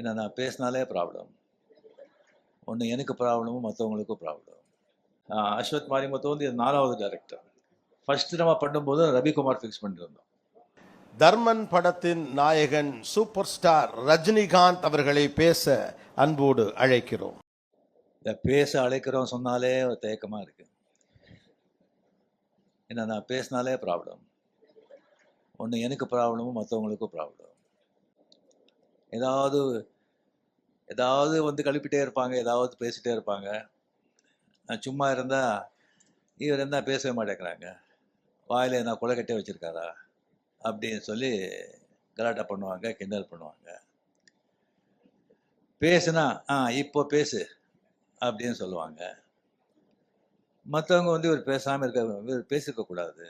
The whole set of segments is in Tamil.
ஏன்னா நான் பேசினாலே ப்ராப்ளம். ஒன்று எனக்கு ப்ராப்ளமும் மற்றவங்களுக்கும் ப்ராப்ளம். அஸ்வத் மாரிமுத்து வந்து இது 4வது டைரக்டர். ஃபர்ஸ்ட் நம்ம பண்ணும்போது ரவிக்குமார் ஃபிக்ஸ் பண்ணியிருந்தோம். தர்மன் படத்தின் நாயகன் சூப்பர் ஸ்டார் ரஜினிகாந்த் அவர்களை பேச அன்போடு அழைக்கிறோம். இதை பேச அழைக்கிறோம் சொன்னாலே ஒரு தயக்கமாக இருக்கு. ஏன்னா நான் பேசினாலே ப்ராப்ளம். ஒன்று எனக்கு ப்ராப்ளமும் மற்றவங்களுக்கும் ப்ராப்ளம். ஏதாவது வந்து கழுப்பிட்டே இருப்பாங்க, ஏதாவது பேசிட்டே இருப்பாங்க. நான் சும்மா இருந்தால் இவர் என்ன பேசவே மாட்டேங்கிறாங்க, வாயில் என்ன கொலை கட்டே வச்சுருக்காரா அப்படின்னு சொல்லி கலாட்டா பண்ணுவாங்க, கிண்டல் பண்ணுவாங்க. பேசுனா இப்போ பேசு அப்படின்னு சொல்லுவாங்க. மற்றவங்க வந்து இவர் பேசாமல் இவர் பேசியிருக்கக்கூடாது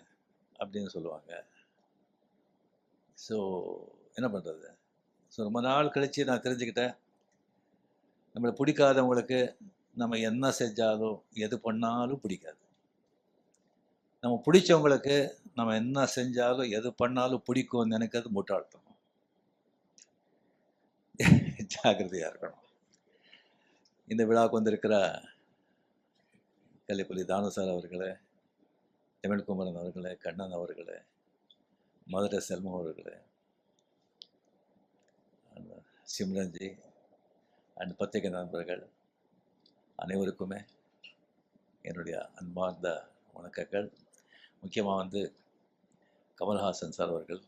அப்படின்னு சொல்லுவாங்க. ஸோ என்ன பண்ணுறது? ஸோ ரொம்ப நாள் கழித்து நான் தெரிஞ்சுக்கிட்டேன், நம்மளை பிடிக்காதவங்களுக்கு நம்ம என்ன செஞ்சாலும் எது பண்ணாலும் பிடிக்காது. நம்ம பிடிச்சவங்களுக்கு நம்ம என்ன செஞ்சாலும் எது பண்ணாலும் பிடிக்கும்னு நினைக்கிறது முட்டாள்தனம். ஜாக்கிரதையாக இருக்கணும். இந்த விழாவுக்கு வந்திருக்கிற கல்லிப்பள்ளி தானு சார் அவர்களே, தமிழ்குமரன் அவர்களே, கண்ணன் அவர்களே, மதுரை செல்வம் அவர்களே, சிம்ரன்ஜி அண்ட் பத்திரிகை நண்பர்கள் அனைவருக்குமே என்னுடைய அன்பார்ந்த வணக்கங்கள். முக்கியமாக வந்து கமல்ஹாசன் சார் அவர்கள்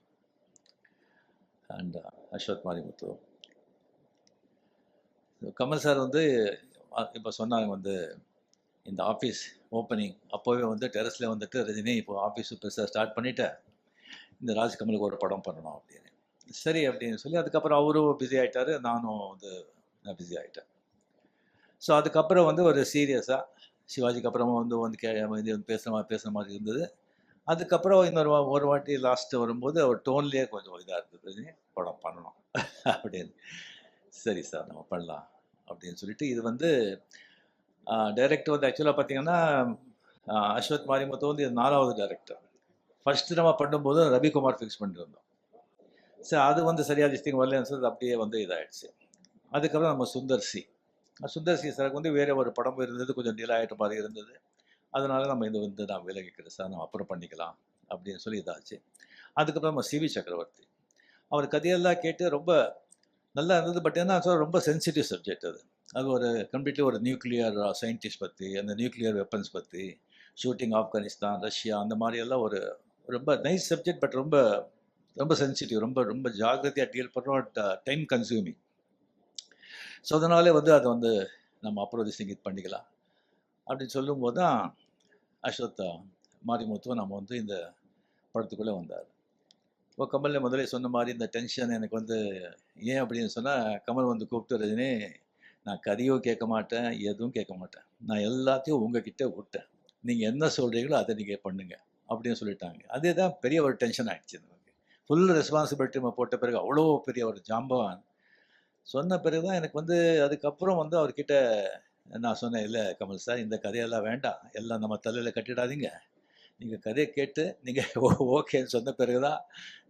அண்ட் அஸ்வத் மாரிமுத்து. கமல் சார் வந்து இப்போ சொன்னாங்க வந்து இந்த ஆஃபீஸ் ஓப்பனிங் அப்போவே வந்து டெரஸில் வந்துட்டு ரஜினி இப்போ ஆஃபீஸ் பெருசாக ஸ்டார்ட் பண்ணிவிட்டேன், இந்த ராஜ்கமலுக்கு ஒரு படம் பண்ணணும் அப்படின்னு. சரி அப்படின்னு சொல்லி அதுக்கப்புறம் அவரும் பிஸி ஆகிட்டார், நானும் வந்து நான் பிஸி ஆகிட்டேன். ஸோ அதுக்கப்புறம் வந்து ஒரு சீரியஸாக சிவாஜிக்கு அப்புறமா வந்து பேசுகிற மாதிரி இருந்தது. அதுக்கப்புறம் ஒரு வாட்டி லாஸ்ட்டு வரும்போது அவர் டோன்லேயே கொஞ்சம் இதாக இருந்தது, படம் பண்ணணும் அப்படின்னு. சரி சார் நம்ம பண்ணலாம் அப்படின்னு சொல்லிட்டு இது வந்து டைரக்டர் வந்து ஆக்சுவலாக பார்த்தீங்கன்னா அஸ்வத் மாரிமுத்து வந்து இது 4வது டைரக்டர். ஃபர்ஸ்ட் நம்ம பண்ணும்போது ரவிக்குமார் ஃபிக்ஸ் பண்ணியிருந்தோம். சரி அது வந்து சரியாக டிஸ்டிங் வரலன்னு சொல்லி அப்படியே வந்து இதாகிடுச்சு. அதுக்கப்புறம் நம்ம சுந்தர் சி சாருக்கு வந்து வேறு ஒரு படம் இருந்தது, கொஞ்சம் டிலே ஆகிட்ட மாதிரி இருந்தது. அதனால நம்ம இது வந்து நான் விலகிக்கிறேன் சார், நம்ம அப்புறம் பண்ணிக்கலாம் அப்படின்னு சொல்லி இதாச்சு. அதுக்கப்புறம் நம்ம சிவி சக்கரவர்த்தி, அவர் கதையெல்லாம் கேட்டு ரொம்ப நல்லா இருந்தது. பட் என்ன சார் ரொம்ப சென்சிட்டிவ் சப்ஜெக்ட் அது ஒரு கம்ப்ளீட்லி ஒரு நியூக்ளியர் சயின்டிஸ்ட் பற்றி, அந்த நியூக்ளியர் வெப்பன்ஸ் பற்றி, ஷூட்டிங் ஆப்கானிஸ்தான், ரஷ்யா, அந்த மாதிரியெல்லாம் ஒரு ரொம்ப நைஸ் சப்ஜெக்ட். பட் ரொம்ப ரொம்ப சென்சிட்டிவ், ரொம்ப ரொம்ப ஜாகிரதையாக டீல் பண்ணுறோம், டைம் கன்சியூமிங். ஸோ அதனாலே வந்து அதை வந்து நம்ம அப்புறம் இது பண்ணிக்கலாம் அப்படின்னு சொல்லும்போது தான் அஸ்வத் மாரிமுத்து நம்ம வந்து இந்த படத்துக்குள்ளே வந்தார். இப்போ கமல் முதலே சொன்ன மாதிரி இந்த டென்ஷன் எனக்கு வந்து ஏன் அப்படின்னு சொன்னால், கமல் வந்து கூப்பிட்டு ரஜினி நான் கதையும் கேட்க மாட்டேன், எதுவும் கேட்க மாட்டேன், நான் எல்லாத்தையும் உங்ககிட்ட விட்டேன், நீங்கள் என்ன சொல்கிறீங்களோ அதை நீங்கள் பண்ணுங்க அப்படின்னு சொல்லிட்டாங்க. அதே தான் பெரிய ஒரு டென்ஷன் ஆகிடுச்சு நமக்கு. ஃபுல் ரெஸ்பான்சிபிலிட்டி நம்ம போட்ட பிறகு அவ்வளோ பெரிய ஒரு ஜாம்பவான் சொன்ன பிறகு தான் எனக்கு வந்து அதுக்கப்புறம் வந்து அவர்கிட்ட நான் சொன்னேன், இல்லை கமல் சார் இந்த கதையெல்லாம் வேண்டாம், எல்லாம் நம்ம தலையில் கட்டிடாதீங்க, நீங்கள் கதையை கேட்டு நீங்கள் ஓகேன்னு சொன்ன பிறகு தான்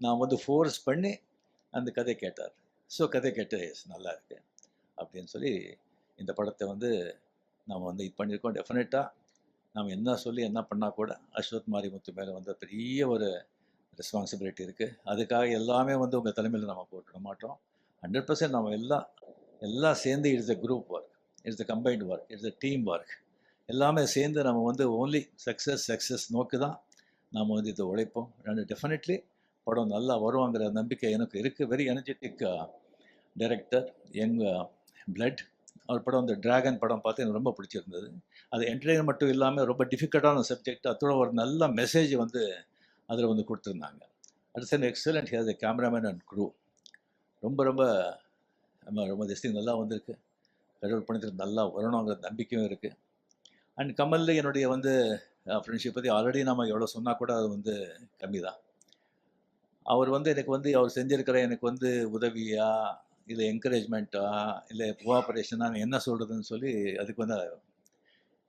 நான் வந்து ஃபோர்ஸ் பண்ணி அந்த கதையை கேட்டார். ஸோ கதை கேட்டு எஸ் நல்லா இருக்கு அப்படின்னு சொல்லி இந்த படத்தை வந்து நாம் வந்து இது பண்ணியிருக்கோம். டெஃபினட்டாக நாம் என்ன சொல்லி என்ன பண்ணால் கூட அஸ்வத் மாரிமுத்து மேலே வந்து பெரிய ஒரு ரெஸ்பான்சிபிலிட்டி இருக்குது. அதுக்காக எல்லாமே வந்து உங்கள் தலைமையில் நம்ம போட்டுட மாட்டோம். 100% நம்ம எல்லாம் சேர்ந்து it's a group work, it's a combined work, it's a team work. எல்லாமே சேர்ந்து நம்ம வந்து ஓன்லி சக்ஸஸ் நோக்கி தான் நாம் வந்து இதை உழைப்போம். அண்ட் டெஃபினெட்லி படம் நல்லா வருவாங்கிற நம்பிக்கை எனக்கு இருக்குது. Very energetic director, young blood. அவர் படம் வந்து டிராகன் படம் பார்த்து எனக்கு ரொம்ப பிடிச்சிருந்தது. அது என்டர்டெயின் மட்டும் இல்லாமல் ரொம்ப டிஃபிகல்ட்டான சப்ஜெக்ட், அதோட ஒரு நல்ல மெசேஜ் வந்து அதில் வந்து கொடுத்துருந்தாங்க. It's an excellent has a cameraman and crew. ரொம்ப ரொம்ப ரொம்ப திஸ்டிங் நல்லா வந்திருக்கு. கடவுள் படத்துக்கு நல்லா வரணுங்கிற நம்பிக்கையும் இருக்குது. அண்ட் கமலில் என்னுடைய வந்து ஃப்ரெண்ட்ஷிப் பற்றி ஆல்ரெடி நம்ம எவ்வளோ சொன்னால் கூட அது வந்து கம்மி தான். அவர் வந்து எனக்கு வந்து அவர் செஞ்சுருக்கிற எனக்கு வந்து உதவியா இல்லை என்கரேஜ்மெண்ட்டா இல்லை கோஆப்ரேஷனாக என்ன சொல்கிறதுன்னு சொல்லி அதுக்கு வந்து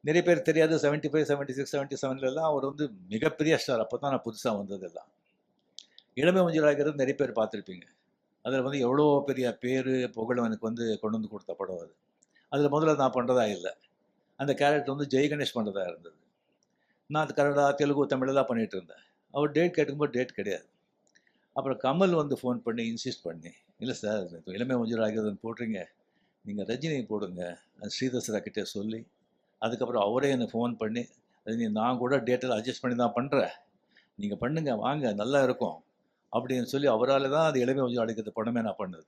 நிறைய பேர் தெரியாது. 75, 76, 77 அவர் வந்து மிகப்பெரிய ஸ்டார். அப்போ தான் நான் புதுசாக வந்ததெல்லாம். இளமை மஞ்சள் ஆகிறது நிறைய பேர் பார்த்துருப்பீங்க. அதில் வந்து எவ்வளோ பெரிய பேர் புகழும் எனக்கு வந்து கொண்டு வந்து கொடுத்த படம் அது. அதில் முதல்ல நான் பண்ணுறதா இல்லை, அந்த கேரக்டர் வந்து ஜெய் கணேஷ் பண்ணுறதா இருந்தது. நான் அது கன்னடா, தெலுங்கு, தமிழெல்லாம் பண்ணிகிட்டு இருந்தேன். அவர் டேட் கேட்கும்போது டேட் கிடையாது. அப்புறம் கமல் வந்து ஃபோன் பண்ணி இன்சிஸ்ட் பண்ணி, இல்லை சார் இளமை மஞ்சள் ஆகிறதுன்னு போடுறீங்க, நீங்கள் ரஜினி போடுங்க, ஸ்ரீதர் சார் கிட்டே சொல்லி, அதுக்கப்புறம் அவரே என்னை ஃபோன் பண்ணி, ரஜினி நான் கூட டேட்டெல்லாம் அட்ஜஸ்ட் பண்ணி தான் பண்ணுறேன், நீங்கள் பண்ணுங்க வாங்க நல்லா இருக்கும் அப்படின்னு சொல்லி அவரால் தான் அது இளமை மஞ்சள் அழைக்கிறது படமே நான் பண்ணது.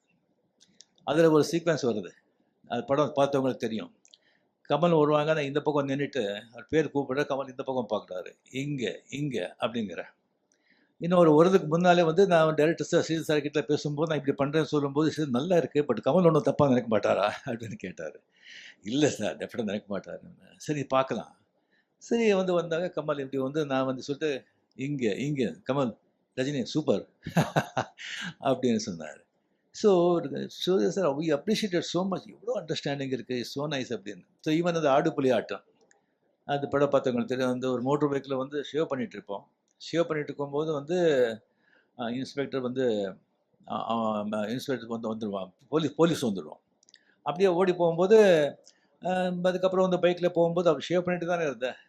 அதில் ஒரு சீக்வன்ஸ் வருது, அது படம் பார்த்தவங்களுக்கு தெரியும். கமல் வருவாங்க, நான் இந்த பக்கம் நின்றுட்டு அவர் பேர் கூப்பிடுற, கமல் இந்த பக்கம் பார்க்குறாரு, இங்கே இங்கே அப்படிங்கிற. இன்னும் ஒரு வருதுக்கு முன்னாலே வந்து நான் டைரக்டர் சார் ஸ்ரீதர் சார் கிட்ட பேசும்போது நான் இப்படி பண்ணுறேன்னு சொல்லும்போது, சரி நல்லா இருக்குது, பட் கமல் ஒன்றும் தப்பாக நினைக்க மாட்டாரா அப்படின்னு கேட்டார். இல்லை சார் டெஃபினட்டாக நினைக்க மாட்டார். சரி பார்க்கலாம். சரி வந்து வந்தாங்க கமல், இப்படி வந்து நான் வந்து சொல்லிட்டு, இங்கே இங்கே கமல் ரஜினி சூப்பர் அப்படின்னு சொன்னார். So Suriya sir we appreciated so much, எவ்வளோ அண்டர்ஸ்டாண்டிங் இருக்குது, ஸோ நைஸ் அப்படின்னு. ஸோ ஈவன் அந்த ஆடுபுலி ஆட்டம், அது படம் பார்த்தவங்களுக்கு தெரியும். வந்து ஒரு மோட்டர் பைக்கில் வந்து ஷேவ் பண்ணிகிட்டு இருப்போம். ஷேவ் பண்ணிகிட்டு இருக்கும்போது வந்து இன்ஸ்பெக்டர் வந்து இன்ஸ்பெக்டர் வந்து வந்துடுவான், போலீஸ் வந்துடுவோம். அப்படியே ஓடி போகும்போது அதுக்கப்புறம் வந்து பைக்கில் போகும்போது அவர் ஷேவ் பண்ணிட்டு தானே இருந்தேன்.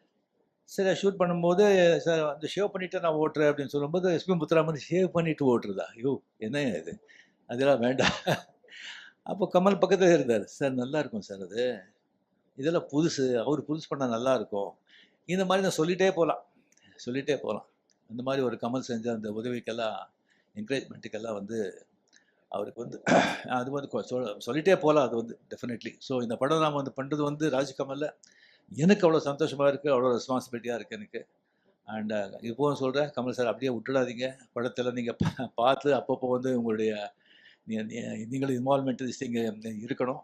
சரி ஷூட் பண்ணும்போது, சார் அந்த ஷேவ் பண்ணிவிட்டு நான் ஓட்டுறேன் அப்படின்னு சொல்லும்போது, எஸ்பி முத்துராமன் ஷேவ் பண்ணிவிட்டு ஓட்டுறதா, ஐயோ என்ன இது, அதெல்லாம் வேண்டாம். அப்போ கமல் பக்கத்தில் இருந்தார், சார் நல்லா இருக்கும் சார் அது, இதெல்லாம் புதுசு, அவர் புதுசு பண்ணால் நல்லாயிருக்கும். இந்த மாதிரி நான் சொல்லிகிட்டே போகலாம். அந்த மாதிரி ஒரு கமல் செஞ்ச அந்த உதவிக்கெல்லாம், என்கரேஜ்மெண்ட்டுக்கெல்லாம் வந்து அவருக்கு வந்து அது வந்து சொல்லிகிட்டே போகலாம், அது வந்து டெஃபினெட்லி. ஸோ இந்த படம் நாம் வந்து பண்ணுறது வந்து ராஜ்கமலில் எனக்கு அவ்வளோ சந்தோஷமாக இருக்குது, அவ்வளோ ரெஸ்பான்சிபிலிட்டியாக இருக்குது எனக்கு. அண்ட் இப்போவும் சொல்கிறேன், கமல் சார் அப்படியே விட்டுடாதீங்க, படத்தில் நீங்கள் பார்த்து அப்பப்போ வந்து உங்களுடைய நீங்களும் இன்வால்மெண்ட் இங்கே இருக்கணும்.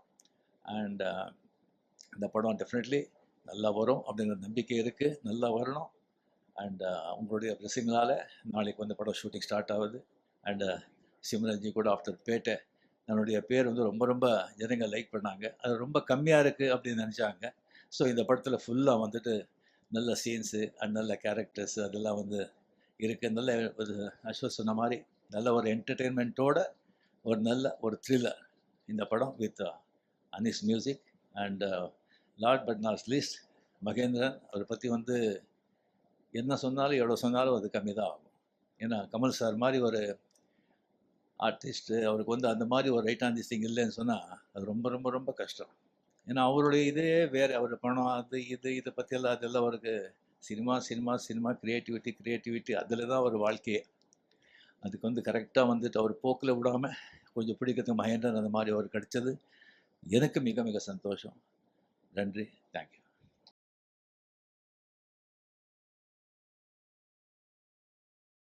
அண்ட் இந்த படம் டெஃபினெட்லி நல்லா வரும் அப்படிங்கிற நம்பிக்கை இருக்குது, நல்லா வரணும். அண்ட் உங்களுடைய பிளெஸிங்களால் நாளைக்கு வந்து படம் ஷூட்டிங் ஸ்டார்ட் ஆகுது. அண்டு சிம்ரன்ஜி கூட ஆஃப்டர் பேட்டை என்னுடைய பேர் வந்து ரொம்ப ரொம்ப ஜனங்க லைக் பண்ணாங்க, அது ரொம்ப கம்மியாக இருக்குது அப்படின்னு நினச்சாங்க. ஸோ இந்த படத்தில் ஃபுல்லாக வந்துட்டு நல்ல சீன்ஸு அண்ட் நல்ல கேரக்டர்ஸ் அதெல்லாம் வந்து இருக்குது. நல்ல ஒரு அஸ்வத் சொன்ன மாதிரி நல்ல ஒரு என்டர்டெயின்மெண்ட்டோட ஒரு நல்ல ஒரு த்ரில்லர் இந்த படம் with Anees music. And last but not least Mahendran, அவரை பற்றி வந்து என்ன சொன்னாலும் எவ்வளோ சொன்னாலும் அது கம்மி தான் ஆகும். ஏன்னா கமல் சார் மாதிரி ஒரு ஆர்டிஸ்ட்டு, அவருக்கு வந்து அந்த மாதிரி ஒரு ரைட் ஆன் திஸ் திங் இல்லைன்னு சொன்னால் அது ரொம்ப ரொம்ப ரொம்ப கஷ்டம். ஏன்னா அவருடைய இதே வேறு, அவர் பணம் அது இதை பற்றியெல்லாம் அதெல்லாம் அவருக்கு சினிமா கிரியேட்டிவிட்டி அதில் தான் ஒரு வாழ்க்கையே. அதுக்கு வந்து கரெக்டாக வந்துட்டு அவர் போக்கில் விடாமல் கொஞ்சம் பிடிக்கிறதுக்கு மகேந்திரன் அந்த மாதிரி அவர் கிடைச்சது எனக்கு மிக மிக சந்தோஷம். நன்றி, தேங்க்யூ.